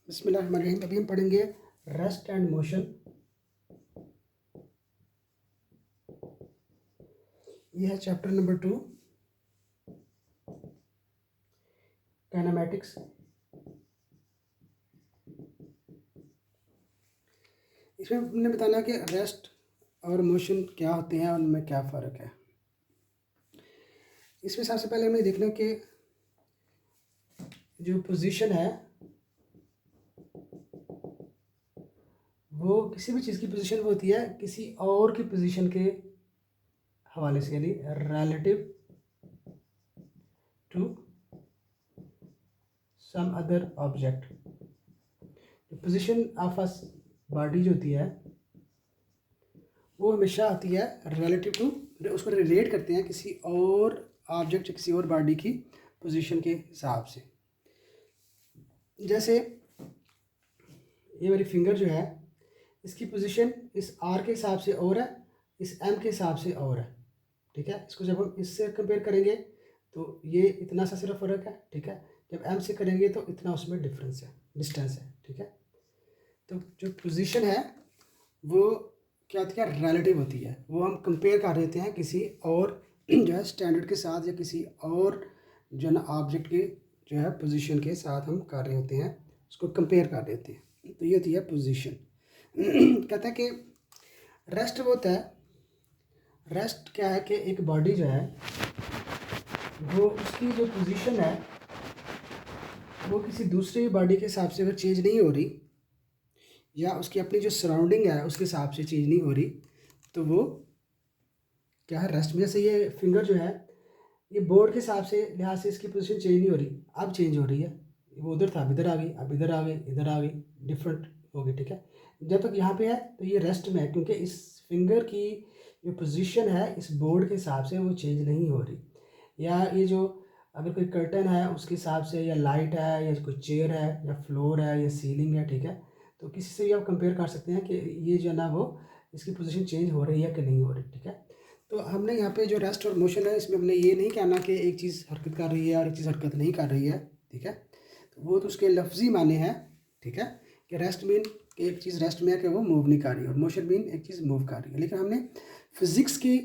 बिस्मिल्लाहिर्रहमानिर्रहीम। अभी हम पढ़ेंगे रेस्ट एंड मोशन। ये है चैप्टर नंबर 2, काइनेमैटिक्स। इसमें हमने बताना कि रेस्ट और मोशन क्या होते हैं, उनमें क्या फ़र्क है। इसमें सबसे पहले हमें देखना कि जो पोजीशन है वो किसी भी चीज़ की पोजीशन वो होती है किसी और की पोजीशन के हवाले से, यानी relative to some other object. Position of a body जो होती है वो हमेशा आती है रिलेटिव टू, उसको रिलेट करते हैं किसी और ऑब्जेक्ट, किसी और बॉडी की पोजीशन के हिसाब से। जैसे ये मेरी फिंगर जो है, इसकी पोजीशन इस आर के हिसाब से और है, इस एम के हिसाब से और है। ठीक है, इसको जब हम इससे कंपेयर करेंगे तो ये इतना सा सिर्फ फ़र्क है। ठीक है, जब एम से करेंगे तो इतना उसमें डिफरेंस है, डिस्टेंस है। ठीक है, तो जो पोजीशन है वो क्या होती है, रिलेटिव होती है। वो हम कंपेयर कर देते हैं किसी और जो है स्टैंडर्ड के साथ, या किसी और जो है ना ऑब्जेक्ट के जो है पोजीशन के साथ हम कर रहे होते हैं, उसको कंपेयर कर देते हैं। तो ये होती है पोजीशन। कहता है कि रेस्ट वो होता है, रेस्ट क्या है कि एक बॉडी जो है वो उसकी जो पोजीशन है वो किसी दूसरी बॉडी के हिसाब से अगर चेंज नहीं हो रही, या उसकी अपनी जो सराउंडिंग है उसके हिसाब से चेंज नहीं हो रही, तो वो क्या है, रेस्ट में। जैसे ये फिंगर जो है, ये बोर्ड के हिसाब से लिहाज से इसकी पोजीशन चेंज नहीं हो रही, अब चेंज हो रही है। वो उधर था, अब इधर आ गई, अब इधर आ गई, इधर आ गई, डिफरेंट हो गई। ठीक है, जब तक यहाँ पे है तो ये रेस्ट में है, क्योंकि इस फिंगर की जो पोजीशन है इस बोर्ड के हिसाब से वो चेंज नहीं हो रही। या ये जो अगर कोई कर्टन है उसके हिसाब से, या लाइट है, या कोई चेयर है, या फ्लोर है, या सीलिंग है। ठीक है, तो किसी से भी आप कंपेयर कर सकते हैं कि ये जो है ना वो इसकी पोजीशन चेंज हो रही है कि नहीं हो रही। ठीक है, तो हमने यहाँ पे जो रेस्ट और मोशन है इसमें हमने ये नहीं कहना कि एक चीज़ हरकत कर रही है और एक चीज़ हरकत नहीं कर रही है। ठीक है, तो वो तो उसके लफ्जी माने हैं। ठीक है, कि रेस्ट मीन कि एक चीज़ रेस्ट में है कि वो मूव नहीं कर रही, और मोशन मीन एक चीज़ मूव कर रही है। लेकिन हमने फिज़िक्स की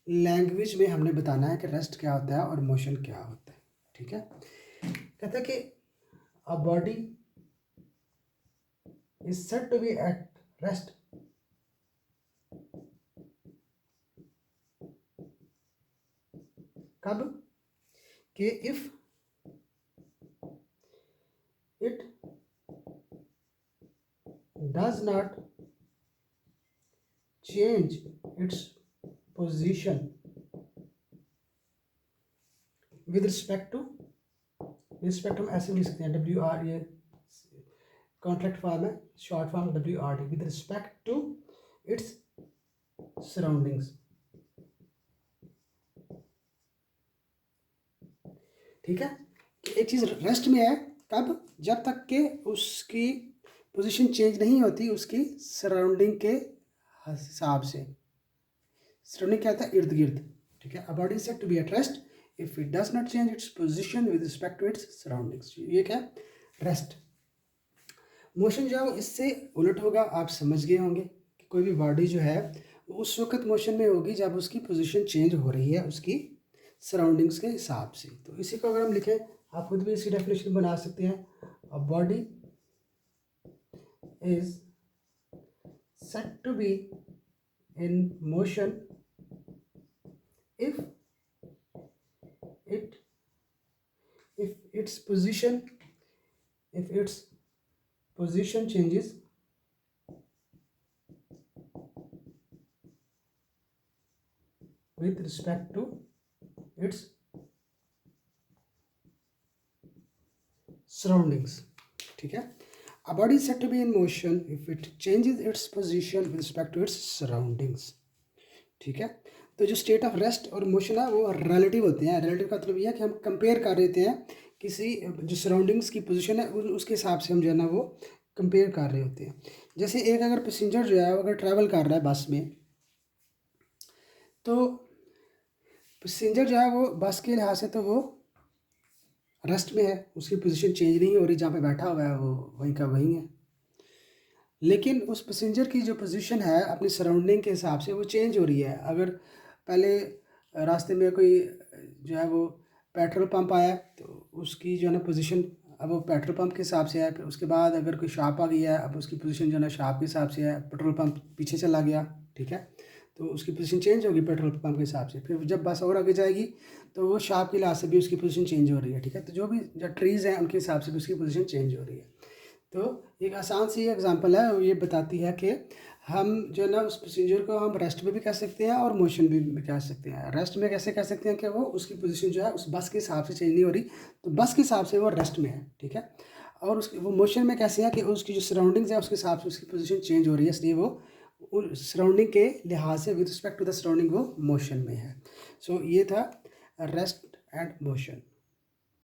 लैंग्वेज में हमने बताना है कि रेस्ट क्या होता है और मोशन क्या होता है। ठीक है, कहता है कि a body is said to be at rest कब, कि if it does not change its position with respect to, हम ऐसे लिख सकते हैं डब्ल्यू आर, ये कॉन्ट्रैक्ट फॉर्म है, short form W R T, with respect to its surroundings. ठीक है, कि एक चीज़ रेस्ट में है कब, जब तक के उसकी पोजीशन चेंज नहीं होती उसकी सराउंडिंग के हिसाब से। सराउंडिंग क्या होता है, इर्द गिर्द। ठीक है, a body is said to be at rest if it does not change its position with respect to its surroundings. ये क्या है, रेस्ट। मोशन जो है वो इससे उलट होगा। आप समझ गए होंगे कि कोई भी बॉडी जो है वो उस वक्त मोशन में होगी जब उसकी पोजीशन चेंज हो रही है उसकी सराउंडिंग्स के हिसाब से। तो इसी को अगर हम लिखें, आप खुद भी इसकी डेफिनेशन बना सकते हैं। A body is said to be in motion if it if its position if its position changes with respect to its surroundings. ठीक है, a body is said to be in motion if it changes its position with respect to its surroundings. ठीक है, तो जो state of rest और motion है वो relative होते हैं। रिलेटिव का मतलब यह है कि हम कंपेयर कर रहे हैं किसी जो सराउंडिंग्स की पोजीशन है उसके हिसाब से हम जो है ना वो कंपेयर कर रहे होते हैं। जैसे एक अगर पैसेंजर जो है अगर ट्रैवल कर रहा है बस में, तो पैसेंजर जो है वो बस के लिहाज से तो वो रेस्ट में है, उसकी पोजीशन चेंज नहीं हो रही, जहाँ पे बैठा हुआ है वो वहीं का वहीं है। लेकिन उस पैसेंजर की जो पोजीशन है अपनी सराउंडिंग के हिसाब से वो चेंज हो रही है। अगर पहले रास्ते में कोई जो है वो पेट्रोल पंप आया तो उसकी जो है ना पोजीशन अब वो पेट्रोल पंप के हिसाब से है। फिर उसके बाद अगर कोई शॉप आ गई है, अब उसकी पोजीशन जो है ना शॉप के हिसाब से है। पेट्रोल पंप पीछे चला गया, ठीक है, तो उसकी पोजीशन चेंज होगी पेट्रोल पंप के हिसाब से। फिर जब बस और आगे जाएगी तो वो शॉप के लिहाज से भी उसकी पोजीशन चेंज हो रही है, ठीक है। तो जो भी जो ट्रीज़ हैं उनके हिसाब से भी उसकी पोजीशन चेंज हो रही है। तो एक आसान सी एग्जांपल है, वो ये बताती है कि हम जो है ना उस पैसेंजर को हम रेस्ट में भी कह सकते हैं और मोशन भी कह सकते हैं। रेस्ट में कैसे कह सकते हैं कि वो उसकी पोजीशन जो है उस बस के हिसाब से चेंज नहीं हो रही, तो बस के हिसाब से वो रेस्ट में है, ठीक है। और उसकी वो मोशन में कैसे है कि उसकी जो सराउंडिंग्स है उसके हिसाब से उसकी पोजीशन चेंज हो रही है, इसलिए वो सराउंडिंग के लिहाज से with respect to the surrounding वो मोशन में है। सो ये था रेस्ट एंड मोशन।